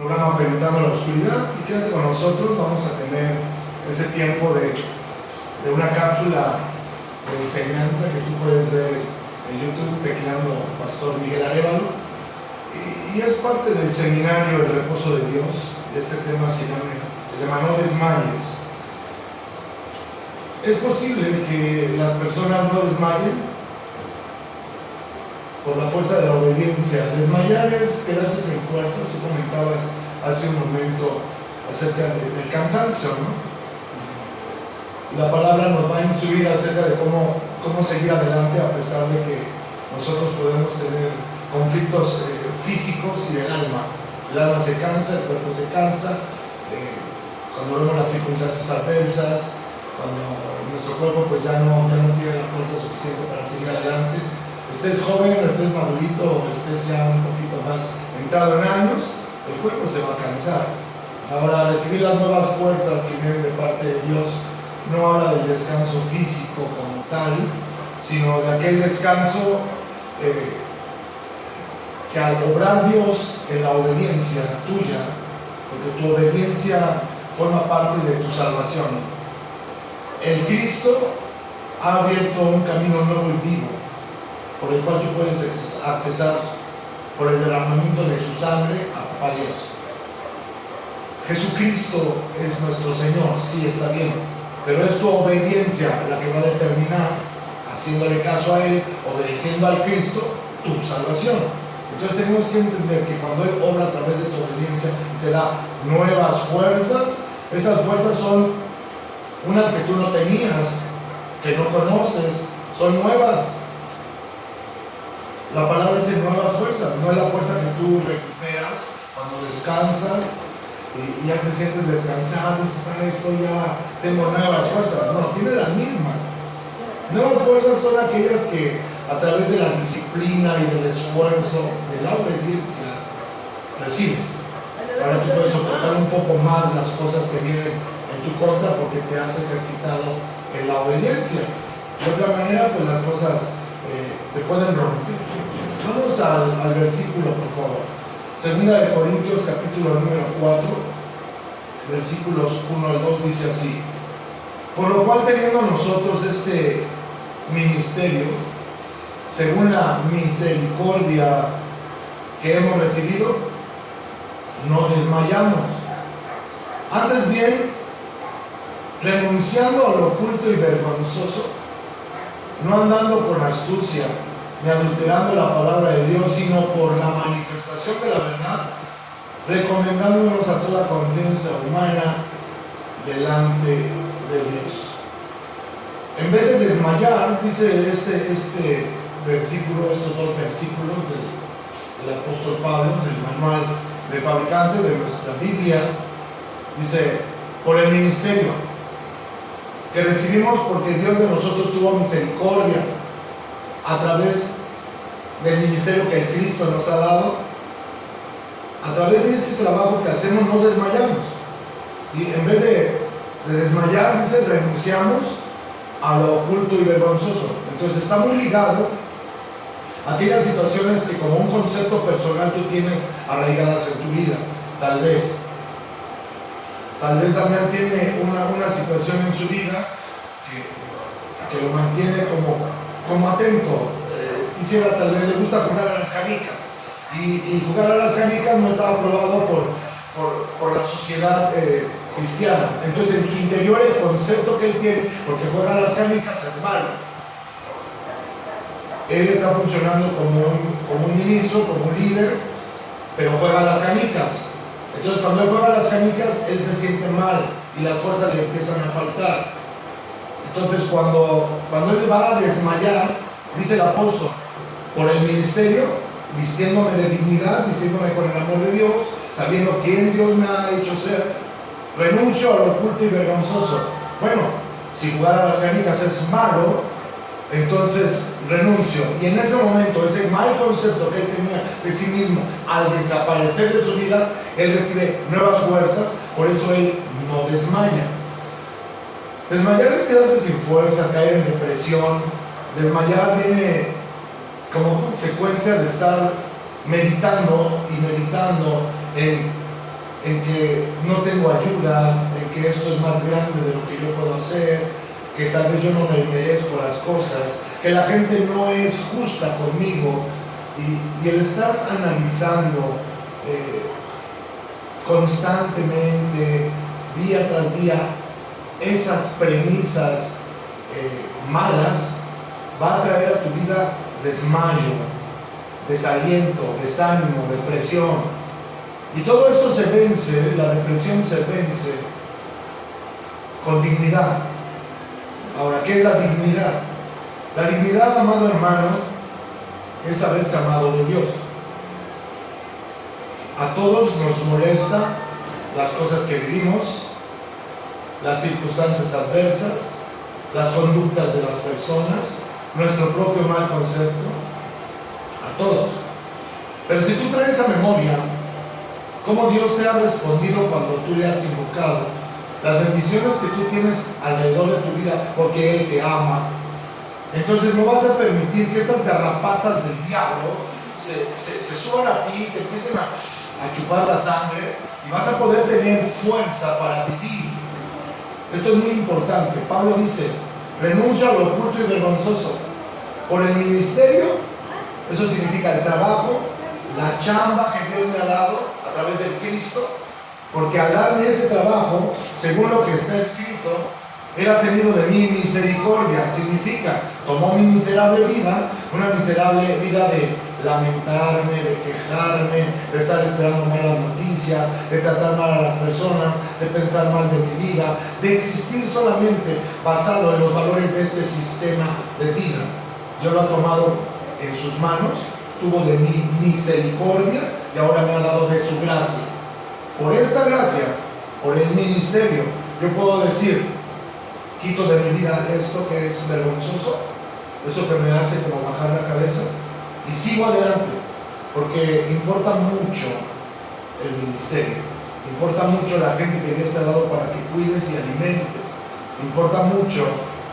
Programa Penetrando la Oscuridad, y quédate con nosotros. Vamos a tener ese tiempo de una cápsula de enseñanza que tú puedes ver en YouTube tecleando Pastor Miguel Arévalo, y es parte del seminario El Reposo de Dios. Este tema se llama No desmayes. Es posible que las personas no desmayen por la fuerza de la obediencia. Desmayar es quedarse sin fuerzas. Tú comentabas hace un momento acerca del cansancio, ¿no? La palabra nos va a instruir acerca de cómo seguir adelante a pesar de que nosotros podemos tener conflictos físicos y del alma. El alma se cansa, el cuerpo se cansa, cuando vemos las circunstancias adversas, cuando nuestro cuerpo pues ya no tiene la fuerza suficiente para seguir adelante. Estés joven, o estés madurito, o estés ya un poquito más entrado en años, el cuerpo se va a cansar. Ahora, recibir las nuevas fuerzas que vienen de parte de Dios no habla del descanso físico como tal, sino de aquel descanso que al obrar Dios en la obediencia tuya, porque tu obediencia forma parte de tu salvación. El Cristo ha abierto un camino nuevo y vivo, por el cual tú puedes accesar por el derramamiento de su sangre a Papá Dios. Jesucristo es nuestro Señor, sí, está bien, pero es tu obediencia la que va a determinar, haciéndole caso a Él, obedeciendo al Cristo, tu salvación. Entonces tenemos que entender que cuando Él obra a través de tu obediencia y te da nuevas fuerzas, esas fuerzas son unas que tú no tenías, que no conoces, son nuevas. La palabra dice nuevas fuerzas, no es la fuerza que tú recuperas cuando descansas y ya te sientes descansado y dices, esto ya tengo nuevas fuerzas. No, tiene las mismas. Nuevas fuerzas son aquellas que a través de la disciplina y del esfuerzo, de la obediencia, recibes. Ahora tú puedes soportar un poco más las cosas que vienen en tu contra porque te has ejercitado en la obediencia. De otra manera, pues las cosas te pueden romper. Vamos al versículo, por favor. Segunda de Corintios, capítulo número 4, versículos 1 al 2, dice así: por lo cual, teniendo nosotros este ministerio, según la misericordia que hemos recibido, no desmayamos. Antes bien, renunciando a lo oculto y vergonzoso, no andando con astucia, ni adulterando la palabra de Dios, sino por la manifestación de la verdad, recomendándonos a toda conciencia humana delante de Dios. En vez de desmayar, dice este versículo, estos dos versículos del apóstol Pablo, del manual del fabricante de nuestra Biblia, dice, por el ministerio que recibimos, porque Dios de nosotros tuvo misericordia a través del ministerio que el Cristo nos ha dado. A través de ese trabajo que hacemos no desmayamos. ¿Sí? En vez de desmayar, dice, renunciamos a lo oculto y vergonzoso. Entonces está muy ligado a aquellas situaciones que como un concepto personal tú tienes arraigadas en tu vida. Tal vez Damián tiene una situación en su vida que lo mantiene como atento. Tal vez le gusta jugar a las canicas, y jugar a las canicas no está aprobado por la sociedad cristiana. Entonces en su interior el concepto que él tiene, porque juega a las canicas, es malo. Él está funcionando como un ministro, como un líder, pero juega a las canicas. Entonces cuando él juega a las canicas, él se siente mal y las fuerzas le empiezan a faltar. Entonces cuando él va a desmayar, dice el apóstol, por el ministerio, vistiéndome de dignidad, vistiéndome con el amor de Dios, sabiendo quién Dios me ha hecho ser, renuncio a lo oculto y vergonzoso. Bueno, si jugar a las canicas es malo, entonces renuncio. Y en ese momento, ese mal concepto que él tenía de sí mismo, al desaparecer de su vida, él recibe nuevas fuerzas. Por eso él no desmaya. Desmayar es quedarse sin fuerza, caer en depresión. Desmayar viene como consecuencia de estar meditando en en que no tengo ayuda, en que esto es más grande de lo que yo puedo hacer, que tal vez yo no me merezco las cosas, que la gente no es justa conmigo, y el estar analizando constantemente, día tras día, esas premisas malas, va a traer a tu vida desmayo, desaliento, desánimo, depresión. Y todo esto se vence, la depresión se vence con dignidad. Ahora, ¿qué es la dignidad? La dignidad, amado hermano, es haberse amado de Dios. A todos nos molesta las cosas que vivimos, las circunstancias adversas, las conductas de las personas, nuestro propio mal concepto, a todos. Pero si tú traes a memoria cómo Dios te ha respondido cuando tú le has invocado, las bendiciones que tú tienes alrededor de tu vida porque Él te ama, entonces no vas a permitir que estas garrapatas del diablo se suban a ti, te empiecen a chupar la sangre, y vas a poder tener fuerza para vivir. Esto es muy importante. Pablo dice: renuncia a lo oculto y vergonzoso por el ministerio. Eso significa el trabajo, la chamba que Dios me ha dado a través del Cristo, porque al darme ese trabajo, según lo que está escrito, Él ha tenido de mí misericordia. Significa, tomó mi miserable vida, una miserable vida de lamentarme, de quejarme, de estar esperando malas noticias, de tratar mal a las personas, de pensar mal de mi vida, de existir solamente basado en los valores de este sistema de vida. Dios lo ha tomado en sus manos, tuvo de mí misericordia y ahora me ha dado de su gracia. Por esta gracia, por el ministerio, yo puedo decir: quito de mi vida esto que es vergonzoso, eso que me hace como bajar la cabeza, y sigo adelante, porque importa mucho el ministerio, importa mucho la gente que Dios te ha dado para que cuides y alimentes, importa mucho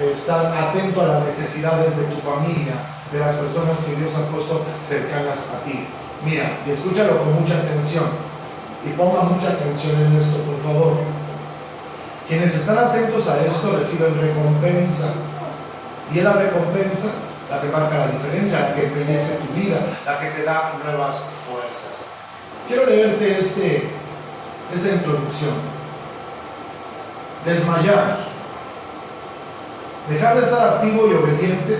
estar atento a las necesidades de tu familia, de las personas que Dios ha puesto cercanas a ti. Mira, y escúchalo con mucha atención, y ponga mucha atención en esto, por favor. Quienes están atentos a esto reciben recompensa, y es la recompensa la que marca la diferencia, la que embellece tu vida, la que te da nuevas fuerzas. Quiero leerte esta introducción. Desmayar, dejar de estar activo y obediente,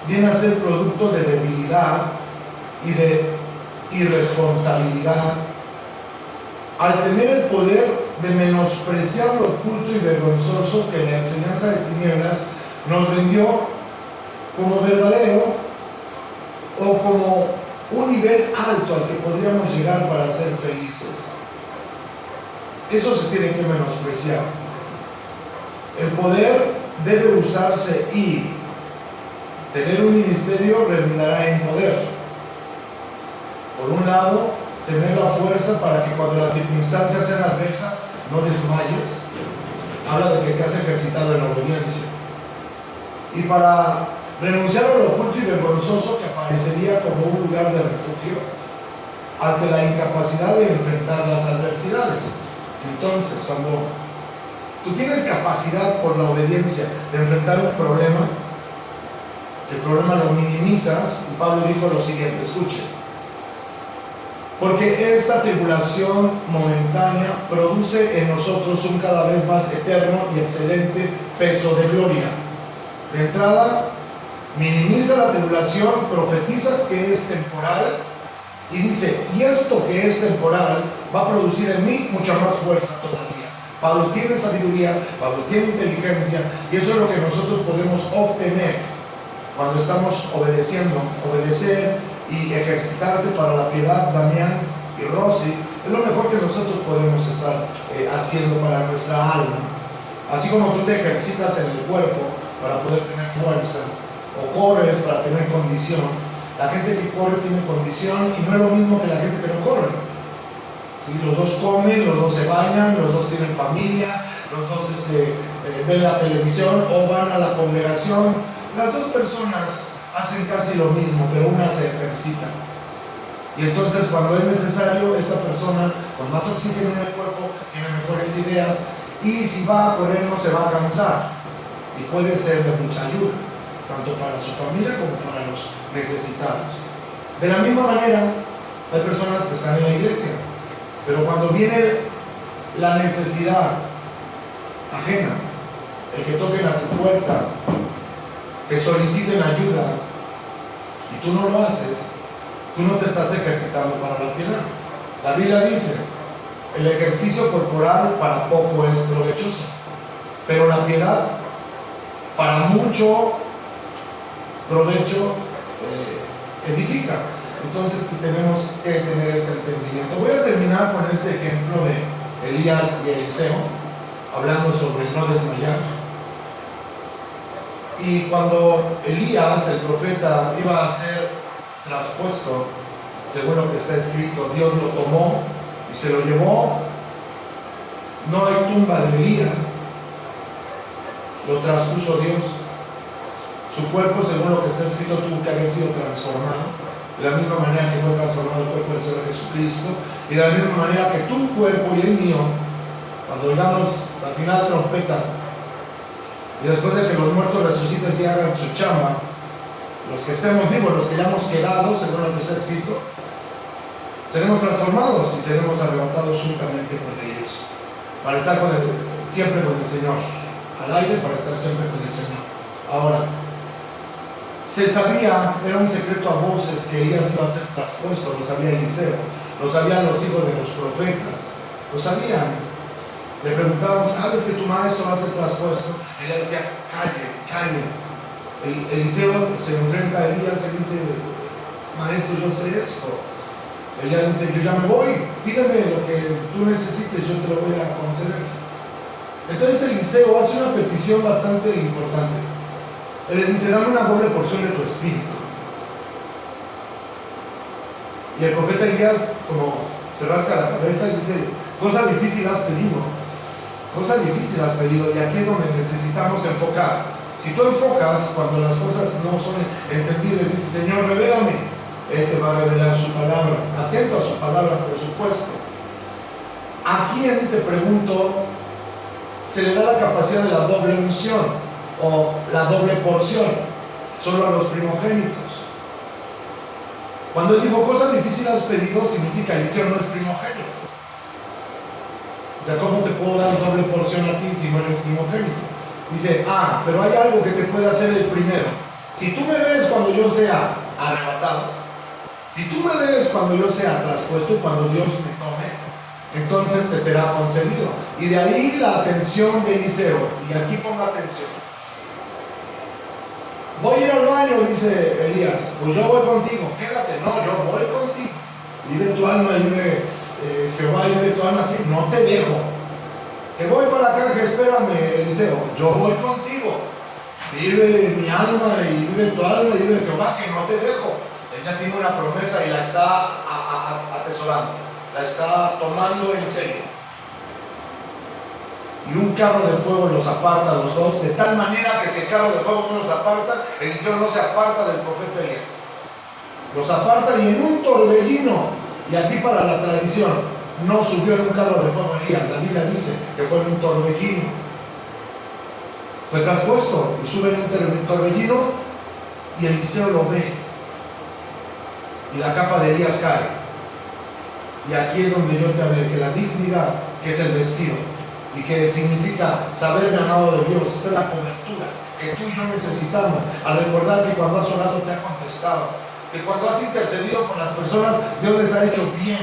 viene a ser producto de debilidad y de irresponsabilidad, al tener el poder de menospreciar lo oculto y vergonzoso que la enseñanza de tinieblas nos rindió como verdadero, o como un nivel alto al que podríamos llegar para ser felices. Eso se tiene que menospreciar. El poder debe usarse, y tener un ministerio redundará en poder. Por un lado, tener la fuerza para que cuando las circunstancias sean adversas no desmayes. Habla de que te has ejercitado en obediencia. Y para renunciar a lo oculto y vergonzoso que aparecería como un lugar de refugio ante la incapacidad de enfrentar las adversidades. Entonces, cuando tú tienes capacidad por la obediencia de enfrentar un problema, el problema lo minimizas, y Pablo dijo lo siguiente, escuche: porque esta tribulación momentánea produce en nosotros un cada vez más eterno y excelente peso de gloria. De entrada, minimiza la tribulación, profetiza que es temporal, y dice: y esto que es temporal va a producir en mí mucha más fuerza todavía. Pablo tiene sabiduría, Pablo tiene inteligencia, y eso es lo que nosotros podemos obtener cuando estamos obedeciendo. Obedecer y ejercitarte para la piedad, Damián y Rosy, es lo mejor que nosotros podemos estar haciendo para nuestra alma. Así como tú te ejercitas en el cuerpo para poder tener fuerza, o corres para tener condición. La gente que corre tiene condición, y no es lo mismo que la gente que no corre. ¿Sí? Los dos comen, los dos se bañan, los dos tienen familia, los dos ven la televisión o van a la congregación. Las dos personas hacen casi lo mismo, pero una se ejercita. Y entonces, cuando es necesario, esta persona con más oxígeno en el cuerpo, tiene mejores ideas, y si va a correr no se va a cansar, y puede ser de mucha ayuda, tanto para su familia como para los necesitados. De la misma manera, hay personas que están en la iglesia, pero cuando viene la necesidad ajena, el que toquen a tu puerta, te soliciten ayuda, y tú no lo haces, tú no te estás ejercitando para la piedad. La Biblia dice, el ejercicio corporal para poco es provechoso, pero la piedad para mucho provecho edifica. Entonces tenemos que tener ese entendimiento. Voy a terminar con este ejemplo de Elías y Eliseo, hablando sobre el no desmayar. Y cuando Elías, el profeta, iba a ser traspuesto, según lo que está escrito, Dios lo tomó y se lo llevó. No hay tumba de Elías, lo traspuso Dios. Su cuerpo, según lo que está escrito, tuvo que haber sido transformado, de la misma manera que fue transformado el cuerpo del Señor Jesucristo, y de la misma manera que tu cuerpo y el mío, cuando digamos al final trompeta, y después de que los muertos resuciten y hagan su chamba, los que estemos vivos, los que hayamos quedado, según lo que está escrito, seremos transformados y seremos arrebatados juntamente con ellos, para estar siempre con el Señor, al aire, para estar siempre con el Señor. Ahora, se sabía, era un secreto a voces, que Elías iba a ser traspuesto, lo sabía Eliseo, lo sabían los hijos de los profetas, lo sabían. Le preguntaban, ¿sabes que tu maestro va a ser traspuesto? Él decía, calle. Eliseo se enfrenta a Elías y dice, maestro, yo sé esto. Elías dice, yo ya me voy, pídeme lo que tú necesites, yo te lo voy a conceder. Entonces Eliseo hace una petición bastante importante. Él le dice, dame una doble porción de tu espíritu. Y el profeta Elías, como se rasca la cabeza y dice, cosa difícil has pedido. Cosa difícil has pedido, y aquí es donde necesitamos enfocar. Si tú enfocas cuando las cosas no son entendibles, dices, Señor, revélame, Él te va a revelar su palabra. Atento a su palabra, por supuesto. ¿A quién, te pregunto, se le da la capacidad de la doble unción o la doble porción? Solo a los primogénitos. Cuando Él dijo, cosa difícil has pedido, significa Eliseo no es primogénito. O sea, ¿cómo te puedo dar doble porción a ti si no eres primogénito? Dice, pero hay algo que te puede hacer el primero. Si tú me ves cuando yo sea arrebatado, si tú me ves cuando yo sea traspuesto y cuando Dios me tome, entonces te será concedido. Y de ahí la atención de Eliseo. Y aquí ponga atención. Voy a ir al baño, dice Elías. Pues yo voy contigo. Quédate. No, yo voy contigo. Vive tu alma y vive Jehová y vive tu alma, que no te dejo. Que voy para acá, que espérame, Eliseo. Yo voy contigo. Vive mi alma y vive tu alma y vive Jehová, que no te dejo. Ella tiene una promesa y la está atesorando, la está tomando en serio. Y un carro de fuego los aparta a los dos, de tal manera que si el carro de fuego no los aparta, Eliseo no se aparta del profeta Elías. Los aparta, y en un torbellino, y aquí para la tradición, no subió en un carro de fuego Elías, la Biblia dice que fue en un torbellino. Fue traspuesto y sube en un torbellino, y Eliseo lo ve. Y la capa de Elías cae. Y aquí es donde yo te hablé, que la dignidad, que es el vestido, y que significa saber ganado de Dios, esta es la cobertura que tú y yo necesitamos, al recordar que cuando has orado te ha contestado, que cuando has intercedido con las personas, Dios les ha hecho bien,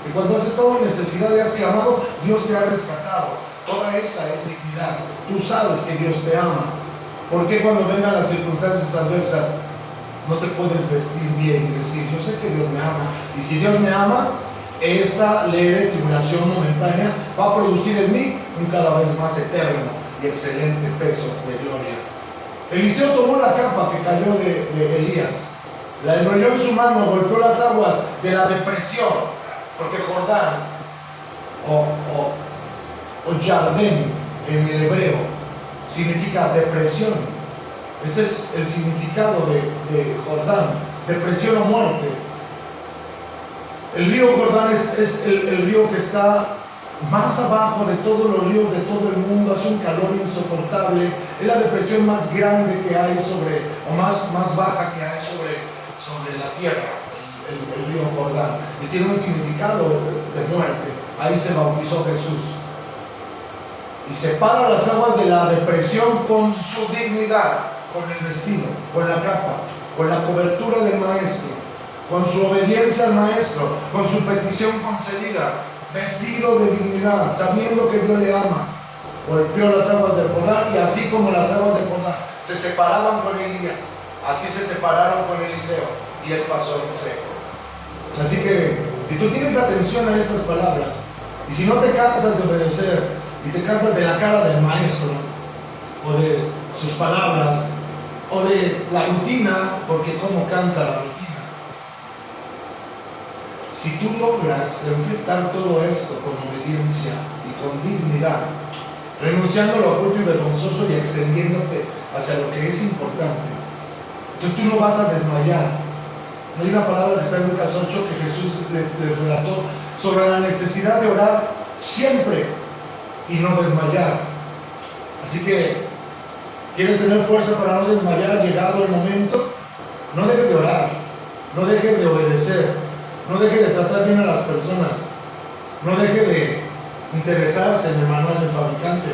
que cuando has estado en necesidad y has clamado, Dios te ha rescatado. Toda esa es dignidad. Tú sabes que Dios te ama. ¿Por qué cuando vengan las circunstancias adversas no te puedes vestir bien y decir, yo sé que Dios me ama? Y si Dios me ama, esta leve tribulación momentánea va a producir en mí un cada vez más eterno y excelente peso de gloria. Eliseo tomó la capa que cayó de Elías, la enrolló en su mano, golpeó las aguas de la depresión, porque Jordán o Jardín en el hebreo significa depresión. Ese es el significado de Jordán, depresión o muerte. El río Jordán es el río que está más abajo de todos los ríos de todo el mundo. Hace un calor insoportable. Es la depresión más grande que hay o más baja que hay sobre la tierra, el río Jordán. Y tiene un significado de muerte. Ahí se bautizó Jesús. Y separa las aguas de la depresión con su dignidad, con el vestido, con la capa, con la cobertura del maestro, con su obediencia al maestro, con su petición concedida, vestido de dignidad, sabiendo que Dios le ama. Golpeó las aguas del Jordán, y así como las aguas del Jordán se separaban con Elías, así se separaron con Eliseo, y él pasó en seco. Así que si tú tienes atención a estas palabras, y si no te cansas de obedecer, y te cansas de la cara del maestro, o de sus palabras, o de la rutina, porque cómo cansa la rutina. Si tú logras enfrentar todo esto con obediencia y con dignidad, renunciando a lo oculto y vergonzoso y extendiéndote hacia lo que es importante, entonces tú no vas a desmayar. Hay una palabra que está en Lucas 8 que Jesús les relató sobre la necesidad de orar siempre y no desmayar. Así que, ¿quieres tener fuerza para no desmayar llegado el momento? No dejes de orar, no dejes de obedecer, no deje de tratar bien a las personas, no deje de interesarse en el manual del fabricante.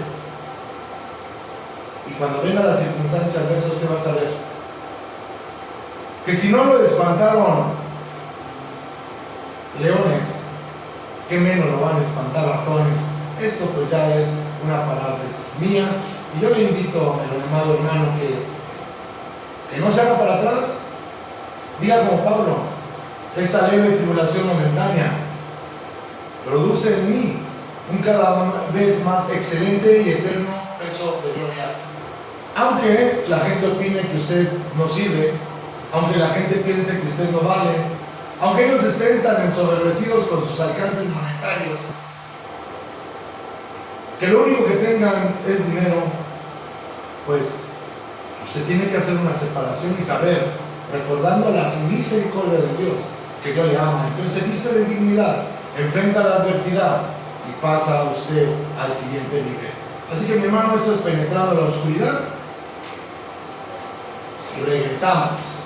Y cuando venga la circunstancia adversa, usted va a saber que si no lo espantaron leones, ¿qué menos lo van a espantar ratones? Esto pues ya es una paráfrasis mía, y yo le invito al amado hermano que no se haga para atrás. Diga como Pablo: esta leve tribulación momentánea produce en mí un cada vez más excelente y eterno peso de gloria. Aunque la gente opine que usted no sirve, aunque la gente piense que usted no vale, aunque ellos estén tan ensoberbecidos con sus alcances monetarios, que lo único que tengan es dinero, pues usted tiene que hacer una separación y saber, recordando las misericordias de Dios, que Dios le ama. Entonces se viste de dignidad, enfrenta la adversidad y pasa usted al siguiente nivel. Así que, mi hermano, esto es Penetrando la Oscuridad, y regresamos.